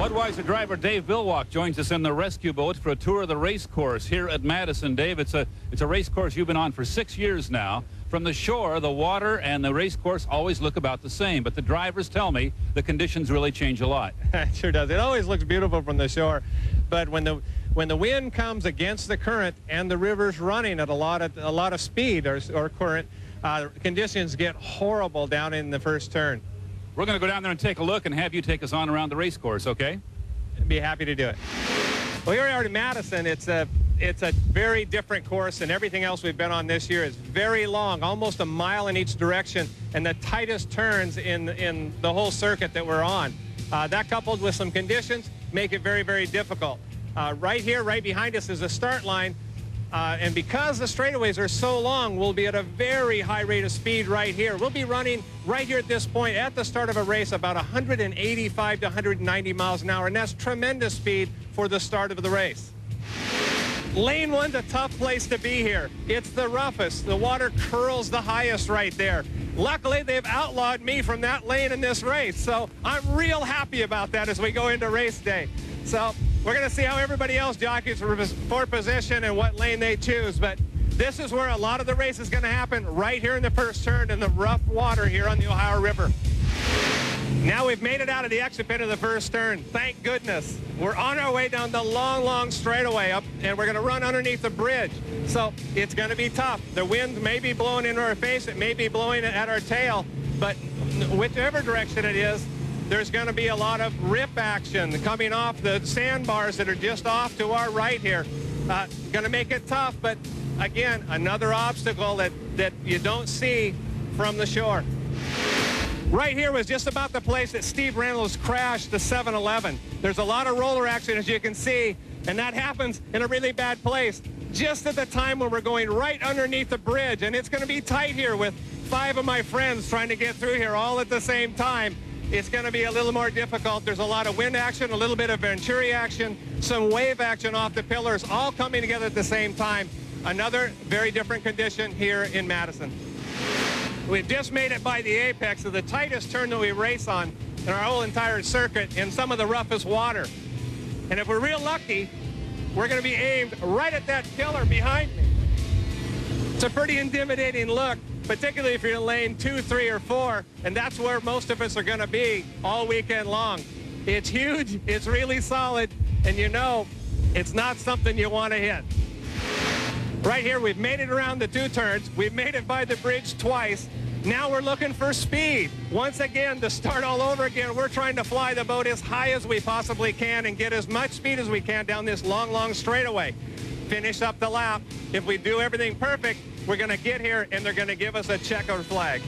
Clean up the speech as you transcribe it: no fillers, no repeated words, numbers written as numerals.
Budweiser driver Dave Villwock joins us in the rescue boat for a tour of the race course here at Madison. Dave, it's a race course you've been on for 6 years now. From the shore, the water and the race course always look about the same, but the drivers tell me the conditions really change a lot. It sure does. It always looks beautiful from the shore, but when the wind comes against the current and the river's running at a lot of speed or current, conditions get horrible down in the first turn. We're going to go down there and take a look and have you take us on around the race course, okay? I'd be happy to do it. Well, here we are in Madison. It's a very different course than everything else we've been on this year. It's very long, almost a mile in each direction, and the tightest turns in the whole circuit that we're on. That coupled with some conditions make it very, very difficult. Right here, right behind us is the start line. And because the straightaways are so long, we'll be at a very high rate of speed right here. We'll be running right here at this point at the start of a race about 185 to 190 miles an hour, and that's tremendous speed for the start of the race. Lane one's a tough place to be here. It's the roughest. The water curls the highest right there. Luckily, they've outlawed me from that lane in this race, so I'm real happy about that as we go into race day. So we're going to see how everybody else jockeys for position and what lane they choose, but this is where a lot of the race is going to happen, right here in the first turn in the rough water here on the Ohio River. Now we've made it out of the exit pit of the first turn. Thank goodness. We're on our way down the long, long straightaway up, and we're going to run underneath the bridge. So it's going to be tough. The wind may be blowing into our face. It may be blowing at our tail, but whichever direction it is, there's going to be a lot of rip action coming off the sandbars that are just off to our right here. Going to make it tough, but again, another obstacle that you don't see from the shore. Right here was just about the place that Steve Reynolds crashed the 7-Eleven. There's a lot of roller action, as you can see, and that happens in a really bad place just at the time when we're going right underneath the bridge, and it's going to be tight here with 5 of my friends trying to get through here all at the same time. It's going to be a little more difficult. There's a lot of wind action, a little bit of Venturi action, some wave action off the pillars, all coming together at the same time. Another very different condition here in Madison. We've just made it by the apex of the tightest turn that we race on in our whole entire circuit in some of the roughest water. And if we're real lucky, we're going to be aimed right at that pillar behind me. It's a pretty intimidating look, particularly if you're in lane 2, 3, or 4, and that's where most of us are going to be all weekend long. It's huge, it's really solid, and you know it's not something you want to hit. Right here, we've made it around the 2 turns. We've made it by the bridge twice. Now we're looking for speed. Once again, to start all over again, we're trying to fly the boat as high as we possibly can and get as much speed as we can down this long, long straightaway. Finish up the lap. If we do everything perfect, we're going to get here and they're going to give us a checkered flag.